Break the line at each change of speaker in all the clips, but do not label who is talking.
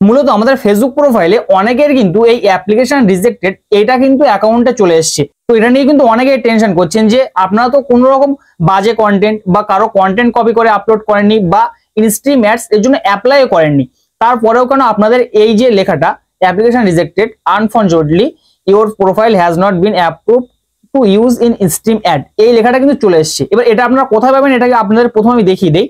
মূলত আমাদের ফেসবুক প্রোফাইলে অনেকের কিন্তু এই অ্যাপ্লিকেশন রিজেক্টেড এটা কিন্তু অ্যাকাউন্টে চলে এসছে। তো এটা নিয়ে কিন্তু অনেকেই টেনশন করছেন যে আপনারা তো কোনো রকম বাজে কন্টেন্ট বা কারো কন্টেন্ট কপি করে আপলোড করেননি বা ইনস্ট্রিম অ্যাডস এর জন্য অ্যাপ্লাই করেননি, তারপরেও কেন আপনাদের এই যে লেখাটা application rejected unfortunately your profile has not been approved to use in stream add, এই লেখাটা কিন্তু চলে এসছে। এবার এটা আপনারা কোথায় পাবেন এটাকে আপনাদের প্রথমে আমি দেখিয়ে দেই।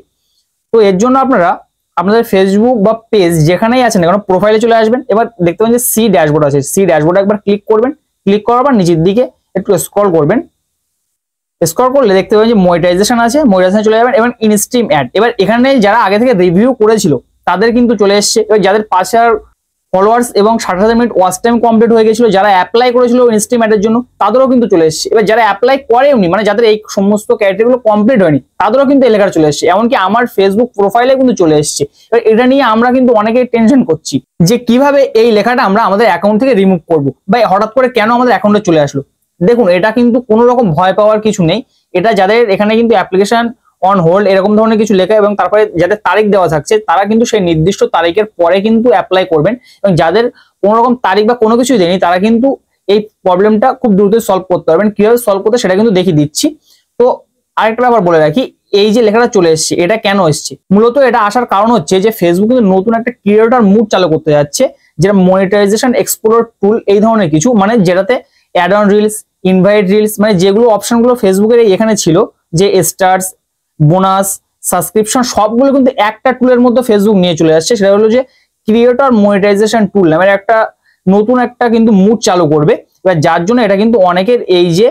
তো এর জন্য আপনারা আপনাদের ফেসবুক বা পেজ যেখানেই আছেন এখন প্রোফাইলে চলে আসবেন। এবার দেখতে পাবেন যে সি ড্যাশবোর্ড আছে, সি ড্যাশবোর্ডে একবার ক্লিক করবেন। ক্লিক করার পর নিচের দিকে একটু স্ক্রল করবেন। স্ক্রল করলে দেখতে পাবেন যে মনিটাইজেশন আছে, মনিটাইজেশন চলে যাবেন। এবং ইনস্ট্রিম অ্যাড, এবার এখানে যারা আগে থেকে রিভিউ করেছিল তাদের কিন্তু চলে এসছে। এবার যাদের 5000 ফলোয়ার্স এবং 60,000 মিনিট ওয়াচ টাইম কমপ্লিট হয়ে গেছিল, যারা অ্যাপ্লাই করেছিল ইনস্ট্রিম অ্যাডের জন্য তাদেরও কিন্তু চলে এসছে। এবার যারা অ্যাপ্লাই করেনি মানে যাদের এই সমস্ত ক্যাটাগরিগুলো কমপ্লিট হয়নি তাদেরও কিন্তু এই লেখাটা চলে এসছে। এমনকি আমার ফেসবুক প্রোফাইলে কিন্তু চলে এসছে। এবার এটা নিয়ে আমরা কিন্তু অনেকেই টেনশন করছি যে কিভাবে এই লেখাটা আমরা আমাদের অ্যাকাউন্ট থেকে রিমুভ করব বা হঠাৎ করে কেন আমাদের অ্যাকাউন্টে চলে আসলো। দেখুন, এটা কিন্তু কোনো রকম ভয় পাওয়ার কিছু নেই। এটা যাদের এখানে কিন্তু অ্যাপ্লিকেশন অন হোল্ড এরকম ধরনের কিছু লেখা এবং তারপরে যাদের তারিখ দেওয়া থাকছে তারা কিন্তু সেই নির্দিষ্ট তারিখের পরে কিন্তু অ্যাপ্লাই করবেন। এবং যাদের কোনো রকম তারিখ বা কোনো কিছুই দেয়নি তারা কিন্তু এই প্রবলেমটা খুব দ্রুত সলভ করতে পারবেন। কিভাবে সলভ করতে সেটা কিন্তু দেখিয়ে দিচ্ছি। তো আরেকটা ব্যাপার বলে রাখি, এই যে লেখাটা চলে এসছে এটা কেন এসছে, মূলত এটা আসার কারণ হচ্ছে যে ফেসবুক কিন্তু নতুন একটা ক্রিয়েটর মুড চালু করতে যাচ্ছে, যেটা মনিটাইজেশন এক্সপ্লোর টুল এই ধরনের কিছু, মানে যেটাতে add on reels, invite reels, মানে যেগুলো অপশনগুলো ফেসবুকের এখানে ছিল যে স্টার্স, বোনাস, সাবস্ক্রিপশন সবগুলো কিন্তু একটা টুলের মধ্যে ফেসবুক নিয়ে চলে আসছে। সেটা হলো যে ক্রিয়েটর মনিটাইজেশন টুল নামের একটা নতুন একটা কিন্তু মুড চালু করবে। এবার যার জন্য এটা কিন্তু অনেকের এই যে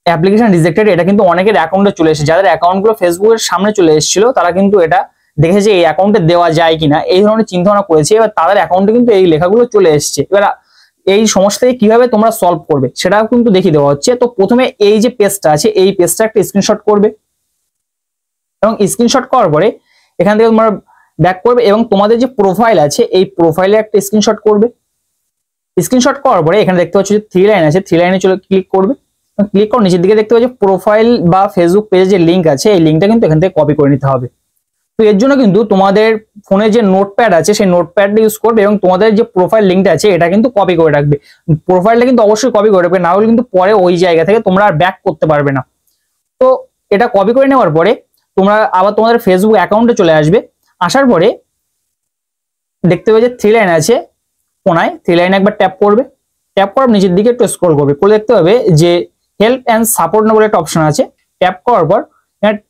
অ্যাপ্লিকেশন রিজেক্টেড এটা কিন্তু অনেকের অ্যাকাউন্টে চলে এসেছে। যাদের অ্যাকাউন্টগুলো ফেসবুকের সামনে চলে এসেছিল তারা কিন্তু এটা দেখেছে এই অ্যাকাউন্টে দেওয়া যায় কিনা এই ধরনের চিন্তা ভাবনা করেছে। এবার তাদের অ্যাকাউন্টে কিন্তু এই লেখাগুলো চলে এসেছে। এবার এই সমস্যাটাকে কিভাবে তোমরা সলভ করবে সেটাও কিন্তু দেখিয়ে দেওয়া হচ্ছে। তো প্রথমে এই যে পেজটা আছে এই পেজটা একটা স্ক্রিনশট করবে এবং স্ক্রিনশট করার পরে এখান থেকে তোমরা ব্যাক করবে এবং তোমাদের যে প্রোফাইল আছে এই প্রোফাইলে একটা স্ক্রিনশট করবে। স্ক্রিনশট করার পরে এখানে দেখতে পাচ্ছ যে 3 লাইন আছে, 3 লাইনে চলে ক্লিক করবে। ক্লিক করে নিচের দিকে দেখতে পাচ্ছ প্রোফাইল বা ফেসবুক পেজে যে লিঙ্ক আছে এই লিঙ্কটা কিন্তু এখান থেকে কপি করে নিতে হবে। তো এর জন্য কিন্তু তোমাদের ফোনে যে নোটপ্যাড আছে সেই নোটপ্যাডটা ইউজ করবে এবং তোমাদের যে প্রোফাইল লিঙ্কটা আছে এটা কিন্তু কপি করে রাখবে। প্রোফাইলটা কিন্তু অবশ্যই কপি করে রাখবে, না হলে কিন্তু পরে ওই জায়গা থেকে তোমরা আর ব্যাক করতে পারবে না। তো এটা কপি করে নেওয়ার পরে তোমরা আবার তোমাদের ফেসবুক অ্যাকাউন্টে চলে আসবে। আসার পরে দেখতে পাবে যে 3 লাইন আছে কোনায়, 3 লাইনে একবার ট্যাপ করবে। ট্যাপ করার নিচের দিকে একটু স্ক্রল করবে করে দেখতে পাবে যে হেল্প অ্যান্ড সাপোর্ট বলে একটা অপশন আছে। ট্যাপ করার পর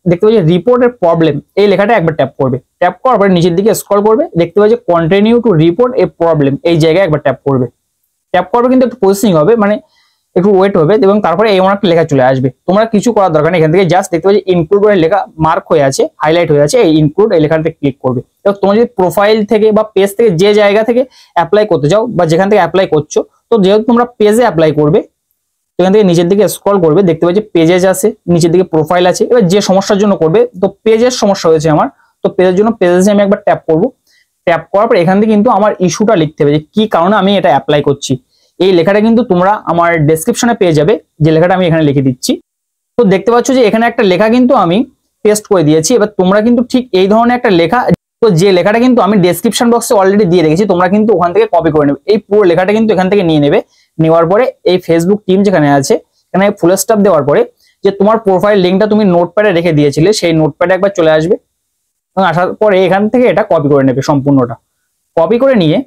দেখতে পাবে যে রিপোর্টের প্রবলেম এই লেখাটা একবার ট্যাপ করবে। ট্যাপ করার পর নিচের দিকে স্ক্রল করবে, দেখতে পাবে যে continue to report A problem এই জায়গায় একবার ট্যাপ করবে। ট্যাপ করবে কিন্তু একটু প্রসেসিং হবে, মানে একটু ওয়েট হবে এবং তারপরে এই একটা লেখা চলে আসবে। তোমরা কিছু করার দরকার নেই, এখান থেকে জাস্ট দেখতে পাচ্ছি ইনক্লুড বলে লেখা মার্ক হয়ে আছে, হাইলাইট হয়ে আছে, এই ইনক্লুড এই লেখাটাতে ক্লিক করবে। এবং তোমরা যদি প্রোফাইল থেকে বা পেজ থেকে যে জায়গা থেকে অ্যাপ্লাই করতে চাও বা যেখান থেকে অ্যাপ্লাই করছো, তো যেহেতু তোমরা পেজে অ্যাপ্লাই করবে এখান থেকে নিচের দিকে স্ক্রল করবে, দেখতে পাচ্ছি পেজেস আছে, নিচের দিকে প্রোফাইল আছে। এবার যে সমস্যার জন্য করবে, তো পেজের সমস্যা হয়েছে আমার, তো পেজের জন্য পেজেসে আমি একবার ট্যাপ করব। ট্যাপ করার পর এখান থেকে কিন্তু আমার ইস্যুটা লিখতে হবে যে কি কারণে আমি এটা অ্যাপ্লাই করছি। এই লেখাটা কিন্তু তোমরা আমার ডেসক্রিপশনে পেয়ে যাবে, যে লেখাটা আমি এখানে লিখে দিচ্ছি। তো দেখতে পাচ্ছ যে এখানে একটা লেখা কিন্তু আমি পেস্ট করে দিয়েছি। এবার তোমরা কিন্তু ঠিক এই ধরনের একটা লেখা, তো যে লেখাটা কিন্তু আমি ডেসক্রিপশন বক্সে অলরেডি দিয়ে রেখেছি, তোমরা কিন্তু ওখান থেকে কপি করে নেবে। এই পুরো লেখাটা কিন্তু এখান থেকে নিয়ে নেবে। নেওয়ার পরে এই ফেসবুক টিম যেখানে আছে এখানে ফুল স্টপ দেওয়ার পরে যে তোমার প্রোফাইল লিঙ্কটা তুমি নোটপ্যাডে রেখে দিয়েছিলে সেই নোটপ্যাডে একবার চলে আসবে এবং আসার পরে এখান থেকে এটা কপি করে নেবে। সম্পূর্ণটা কপি করে নিয়ে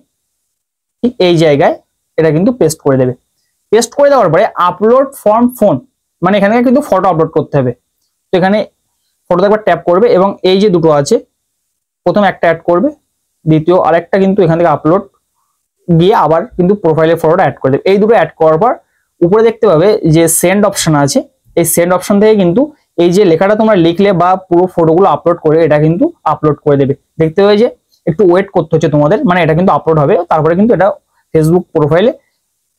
ঠিক এই জায়গায় এটা কিন্তু পেস্ট করে দেবে। পেস্ট করে দেওয়ার পরে আপলোড ফ্রম ফোন, মানে এখানে কিন্তু ফটো আপলোড করতে হবে। তো এখানে ফটোতে একবার ট্যাপ করবে এবং এই যে দুটো আছে প্রথম একটা অ্যাড করবে, দ্বিতীয় আরেকটা কিন্তু এখান থেকে আপলোড গিয়ে আবার কিন্তু প্রোফাইলে ফটোটা অ্যাড করে দেবে। এই দুটো অ্যাড করার পর উপরে দেখতে পাবে যে সেন্ড অপশন আছে, এই সেন্ড অপশন থেকে কিন্তু এই যে লেখাটা তোমরা লিখলে বা পুরো ফটোগুলো আপলোড করে এটা কিন্তু আপলোড করে দেবে। দেখতে পাবে যে একটু ওয়েট করতে হচ্ছে তোমাদের, মানে এটা কিন্তু আপলোড হবে, তারপরে কিন্তু এটা ফেসবুক প্রোফাইলে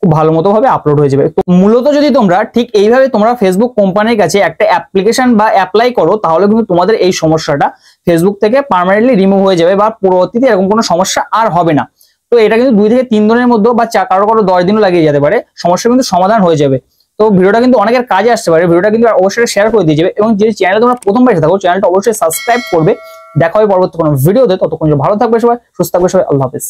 খুব ভালো মতো ভাবে আপলোড হয়ে যাবে। তো মূলত যদি তোমরা ঠিক এইভাবে তোমরা ফেসবুক কোম্পানির কাছে একটা অ্যাপ্লিকেশন বা অ্যাপ্লাই করো তাহলে কিন্তু তোমাদের এই সমস্যাটা ফেসবুক থেকে পার্মানেন্টলি রিমুভ হয়ে যাবে বা পরবর্তীতে এরকম কোনো সমস্যা আর হবে না। তো এটা কিন্তু 2 থেকে 3 দিনের মধ্যে বা কারো 10 দিনও লাগিয়ে যেতে পারে, সমস্যা কিন্তু সমাধান হয়ে যাবে। তো ভিডিওটা কিন্তু অনেকের কাজে আসতে পারে, ভিডিওটা কিন্তু অবশ্যই শেয়ার করে দিয়ে যাবে এবং যদি চ্যানেলে তোমরা প্রথমবার এসে থাকো চ্যানেলটা অবশ্যই সাবস্ক্রাইব করবে দেখা হবে পরবর্তী কোনো ভিডিওতে। ততক্ষণ ভালো থাকবে সবাই, সুস্থ থাকবে সবাই, আল্লাহ হাফেজ।